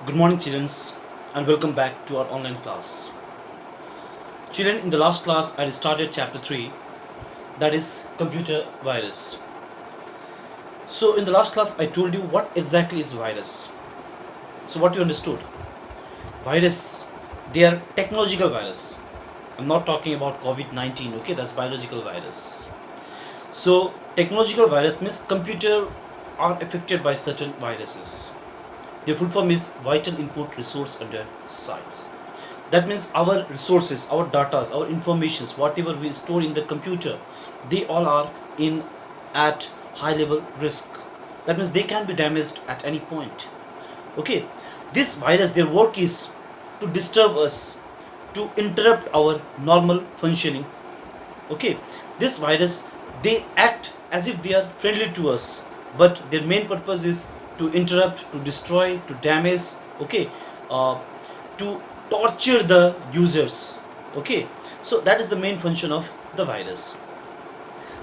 Good morning, children, and welcome back to our online class. Children, in the last class, I started chapter 3, that is computer virus. So, in the last class, I told you what exactly is virus. So, what you understood? Virus, they are technological virus. I'm not talking about COVID-19, okay? That's biological virus. So, technological virus means computer are affected by certain viruses. The full form is vital input resource under size. That means our resources, our data, our informations, whatever we store in the computer, they all are in at high level risk. That means they can be damaged at any point. Okay, this virus, their work is to disturb us, to interrupt our normal functioning. Okay, this virus, they act as if they are friendly to us, but their main purpose is to interrupt, to destroy, to damage. Okay, uh, to torture the users. Okay, so that is the main function of the virus.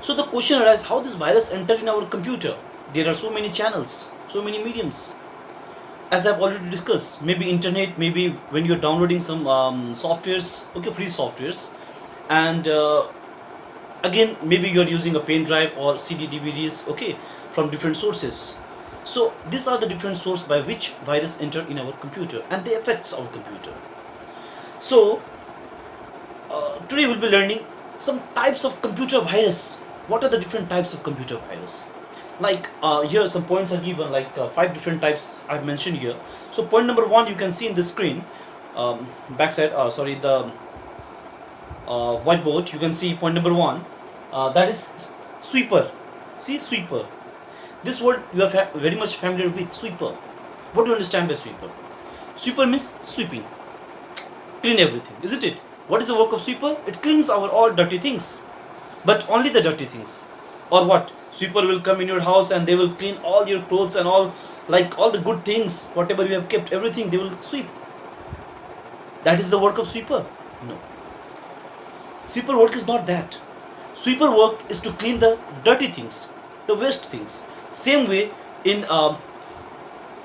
So the question arises, how this virus enter in our computer? There are so many channels, so many mediums, as I've already discussed. Maybe internet, maybe when you're downloading some softwares, okay, free softwares, and again maybe you're using a pen drive or CD DVDs, okay, from different sources. So these are the different source by which virus enter in our computer, and they affects our computer. So today we'll be learning some types of computer virus. What are the different types of computer virus? Like here some points are given, like 5 different types I've mentioned here. So point number 1, you can see in the screen, backside, sorry, the whiteboard, you can see point number 1, that is sweeper. See, sweeper. This word you are very much familiar with, sweeper. What do you understand by sweeper? Sweeper means sweeping, clean everything, isn't it? What is the work of sweeper? It cleans our all dirty things, but only the dirty things. Or what? Sweeper will come in your house and they will clean all your clothes and all, like all the good things, whatever you have kept, everything they will sweep. That is the work of sweeper? No. Sweeper work is not that. Sweeper work is to clean the dirty things, the waste things. Same way in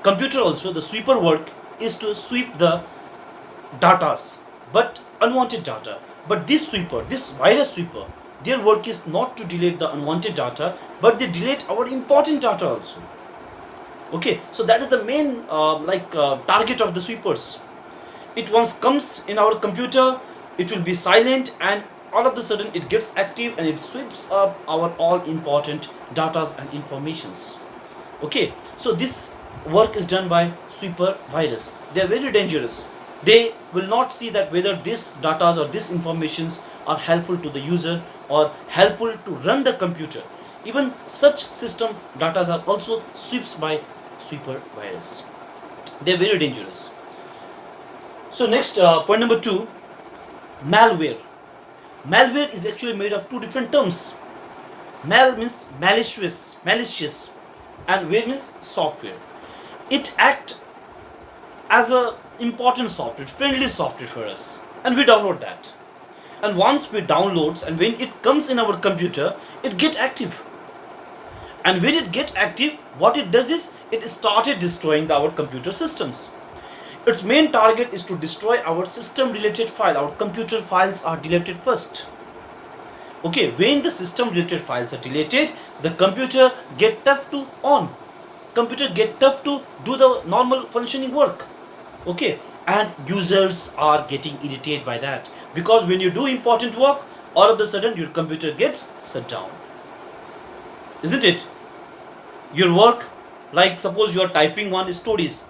computer also, the sweeper work is to sweep the datas, but unwanted data. But this sweeper, this virus sweeper, their work is not to delete the unwanted data, but they delete our important data also. Okay, so that is the main target of the sweepers. It once comes in our computer, it will be silent, and all of a sudden it gets active and it sweeps up our all important datas and informations. Okay, so this work is done by sweeper virus. They are very dangerous. They will not see that whether this data or this informations are helpful to the user or helpful to run the computer. Even such system data are also sweeps by sweeper virus. They are very dangerous. So next, point number 2, malware. Malware is actually made of 2 different terms. Mal means malicious, and ware means software. It acts as a important software, friendly software for us, and we download that. And once we downloads, and when it comes in our computer, it get active. And when it get active, what it does is it started destroying our computer systems. Its main target is to destroy our system related file. Our computer files are deleted first. Okay, when the system related files are deleted, the computer get tough to on. Computer get tough to do the normal functioning work. Okay, and users are getting irritated by that, because when you do important work, all of a sudden your computer gets shut down, isn't it? Your work, like suppose you are typing one stories,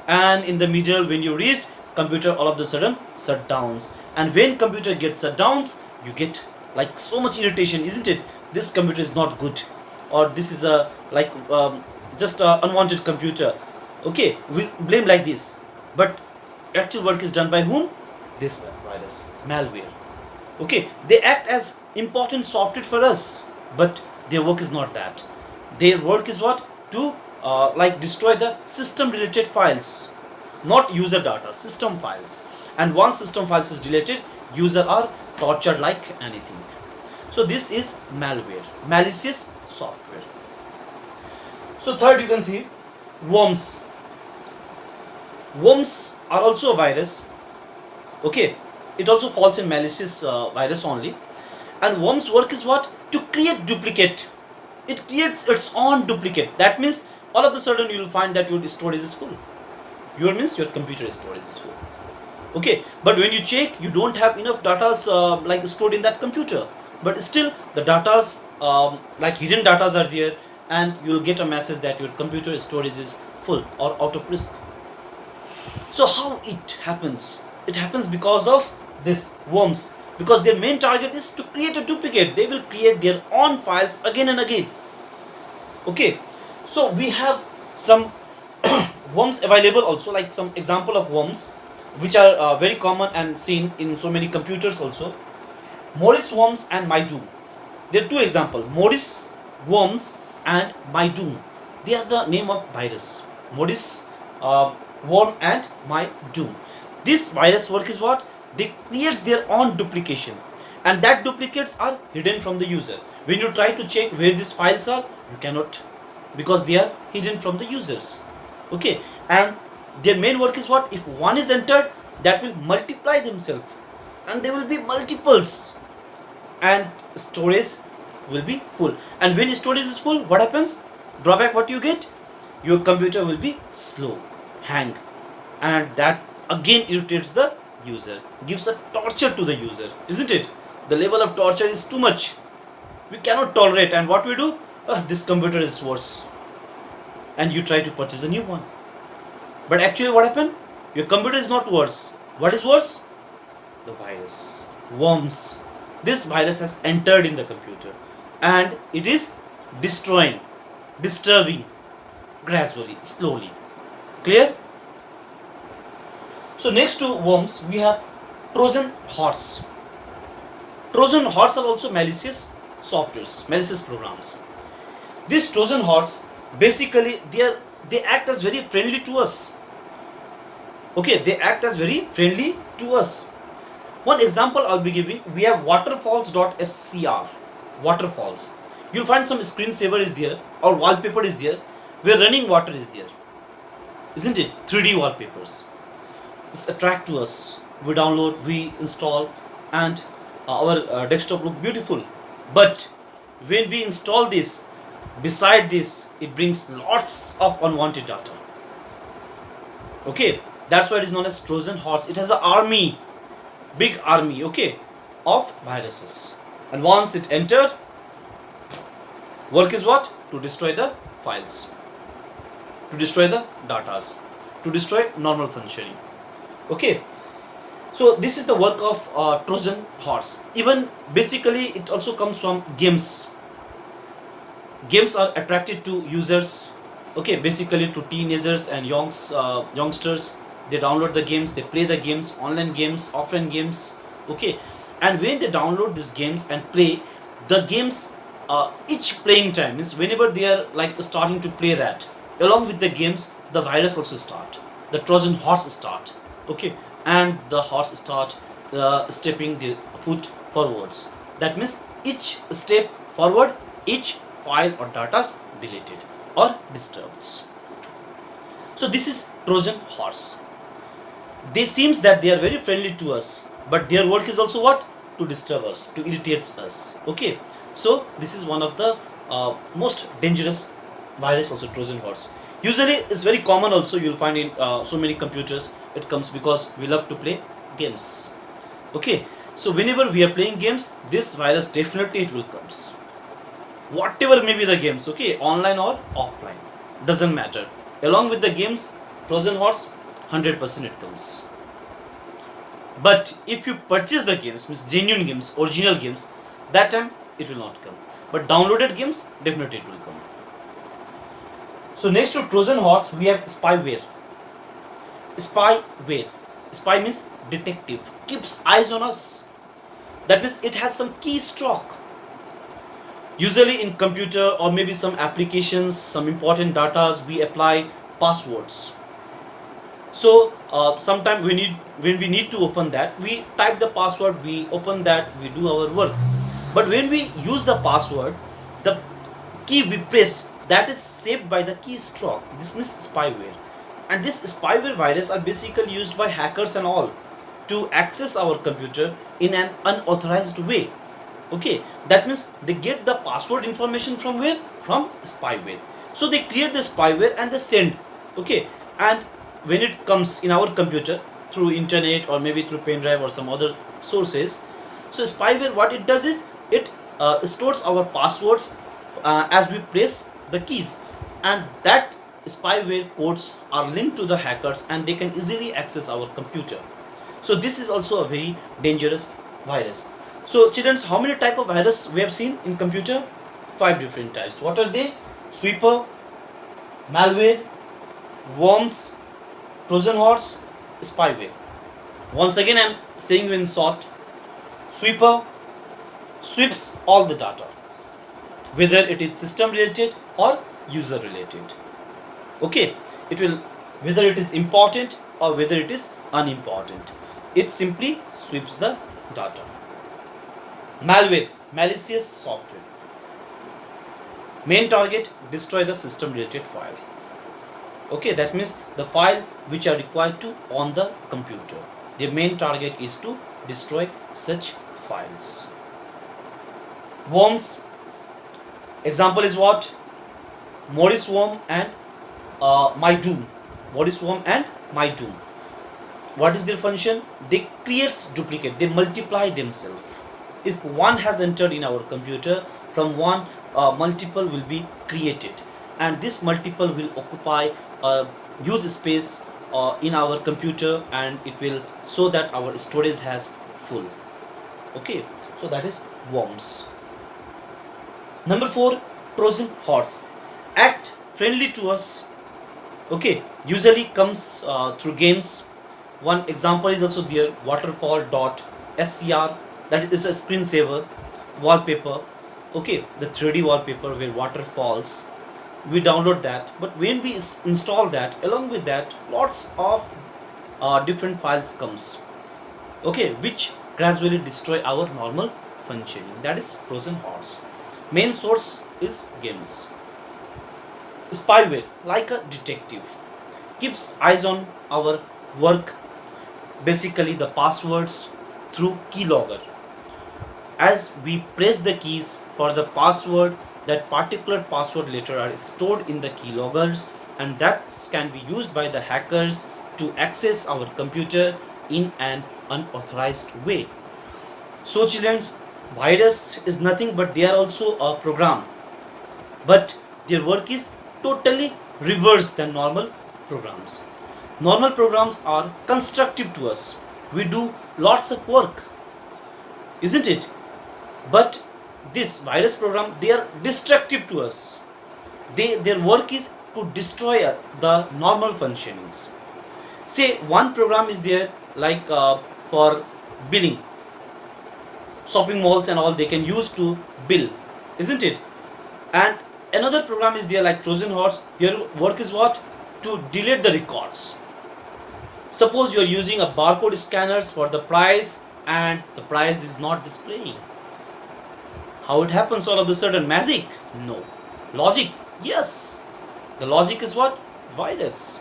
and in the middle when you reach, computer all of a sudden shut downs. And when computer gets shut downs, you get like so much irritation, isn't it? This computer is not good, or this is a just a unwanted computer. Okay, we blame like this, but actual work is done by whom? This virus, malware. Okay, they act as important software for us, but their work is not that. Their work is what? To destroy the system related files, not user data, system files. And once system files is deleted, user are tortured like anything. So this is malware, malicious software. So third, you can see worms. Worms are also a virus. Okay, it also falls in malicious virus only. And worms work is what? To create duplicate. It creates its own duplicate. That means all of a sudden you will find that your storage is full. Your means your computer storage is full. Okay, but when you check, you don't have enough data like stored in that computer, but still the datas like hidden datas are there, and you'll get a message that your computer storage is full or out of risk. So how it happens? It happens because of this worms, because their main target is to create a duplicate. They will create their own files again and again. Okay, so we have some worms available also, like some example of worms which are very common and seen in so many computers also. Morris worms and MyDoom. There are two examples, Morris worms and MyDoom. They are the name of virus. Morris worm and MyDoom. This virus work is what? They creates their own duplication, and that duplicates are hidden from the user. When you try to check where these files are, you cannot, because they are hidden from the users. Okay, and their main work is what? If one is entered, that will multiply themselves, and there will be multiples, and storage will be full. And when storage is full, what happens? Drawback what you get? Your computer will be slow, hang, and that again irritates the user, gives a torture to the user, isn't it? The level of torture is too much. We cannot tolerate, and what we do? This computer is worse, and you try to purchase a new one. But actually what happened? Your computer is not worse. What is worse? The virus. Worms. This virus has entered in the computer, and it is destroying, disturbing gradually, slowly. Clear? So next to worms we have Trojan horse. Trojan horse are also malicious softwares, malicious programs. This Trojan horse, basically they act as very friendly to us. Okay, they act as very friendly to us. One example I'll be giving, we have waterfalls.scr. Waterfalls. You'll find some screensaver is there, or wallpaper is there, where running water is there. Isn't it? 3D wallpapers. It's attract to us. We download, we install, and our desktop look beautiful. But when we install this, beside this, it brings lots of unwanted data. Okay, that's why it is known as Trojan horse. It has an army, big army, okay, of viruses. And once it entered, work is what? To destroy the files, to destroy the datas, to destroy normal functioning. Okay, so this is the work of Trojan horse. Even basically it also comes from games. Games are attracted to users. Okay, basically to teenagers and youngsters. They download the games, they play the games, online games, offline games. Okay, and when they download these games and play the games, each playing time is whenever they are like starting to play that, along with the games, the virus also start, the Trojan horse start. Okay, and the horse start stepping the foot forwards. That means each step forward, each file or data is deleted or disturbed. So this is Trojan horse. They seems that they are very friendly to us, but their work is also what? To disturb us, to irritate us. Okay, so this is one of the most dangerous virus, also Trojan horse. Usually it's very common also, you'll find in so many computers. It comes because we love to play games. Okay, so whenever we are playing games, this virus definitely it will comes, whatever may be the games. Okay, online or offline, doesn't matter. Along with the games, Trojan horse 100% it comes. But if you purchase the games, means genuine games, original games, that time it will not come. But downloaded games, definitely it will come. So next to Trojan horse, we have spyware. Spyware. Spy means detective, keeps eyes on us. That means it has some keystroke. Usually in computer or maybe some applications, some important data, we apply passwords. So sometime when we need to open that, we type the password, we open that, we do our work. But when we use the password, the key we press, that is saved by the keystroke. This means spyware. And this spyware virus are basically used by hackers and all to access our computer in an unauthorized way. Okay, that means they get the password information from where? From spyware. So they create the spyware and they send. Okay, and when it comes in our computer through internet or maybe through pen drive or some other sources, so spyware, what it does is it stores our passwords as we press the keys, and that spyware codes are linked to the hackers and they can easily access our computer. So this is also a very dangerous virus. So children, how many type of virus we have seen in computer? 5 different types. What are they? Sweeper, malware, worms, Trojan horse, spyware. Once again I am saying you in short. Sweeper sweeps all the data, whether it is system related or user related. Okay, it will, whether it is important or whether it is unimportant, it simply sweeps the data. Malware, malicious software. Main target, destroy the system related file. Okay, that means the file which are required to on the computer, the main target is to destroy such files. Worms, example is what? Morris worm and my doom. Morris worm and my doom. What is their function? They create duplicate, they multiply themselves. If one has entered in our computer, from one multiple will be created, and this multiple will occupy a huge space in our computer, and it will so that our storage has full. Okay, so that is worms. Number 4, Trojan horse. Act friendly to us. Okay, usually comes through games. One example is also there, waterfall.scr, that is a screensaver wallpaper. Okay, the 3D wallpaper where water falls, we download that, but when we install that, along with that lots of different files comes, okay, which gradually destroy our normal functioning. That is Trojan horse. Main source is games. Spyware, like a detective, keeps eyes on our work, basically the passwords through keylogger. As we press the keys for the password, that particular password letter are stored in the keyloggers, and that can be used by the hackers to access our computer in an unauthorized way. So children, virus is nothing but they are also a program, but their work is totally reverse than normal programs. Normal programs are constructive to us, we do lots of work, isn't it? But this virus program, they are destructive to us. Their work is to destroy the normal functionings. Say one program is there like for billing, shopping malls and all, they can use to bill, isn't it? And another program is there like Trojan horse, their work is what? To delete the records. Suppose you are using a barcode scanners for the price and the price is not displaying. How it happens all of a sudden? Magic? No. Logic? Yes. The logic is what? Virus.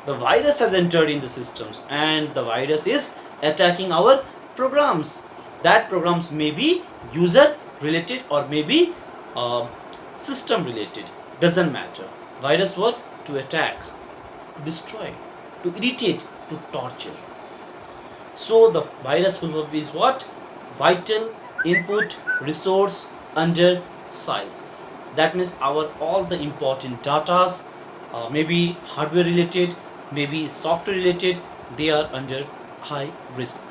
The virus has entered in the systems and the virus is attacking our programs. That programs may be user related or maybe system related. Doesn't matter. Virus work to attack, to destroy, to irritate, to torture. So the virus will be what? Vital input resource under size. That means our all the important datas, maybe hardware related, maybe software related, they are under high risk.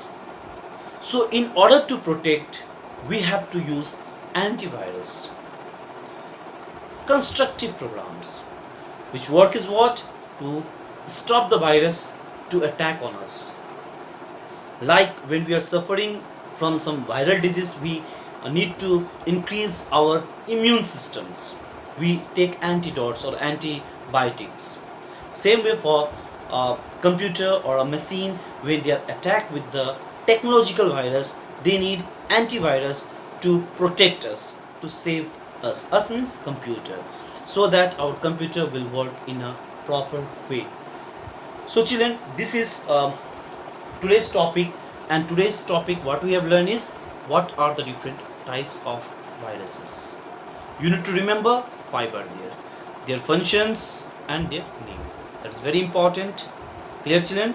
So in order to protect, we have to use antivirus, constructive programs, which work is what? To stop the virus to attack on us. Like when we are suffering from some viral disease, we need to increase our immune systems. We take antidotes or antibiotics. Same way for a computer or a machine, when they are attacked with the technological virus, they need antivirus to protect us, to save us. Us means computer, so that our computer will work in a proper way. So children, this is today's topic, and today's topic what we have learned is what are the different types of viruses. You need to remember five are there, their functions and their name. That is very important. Clear children?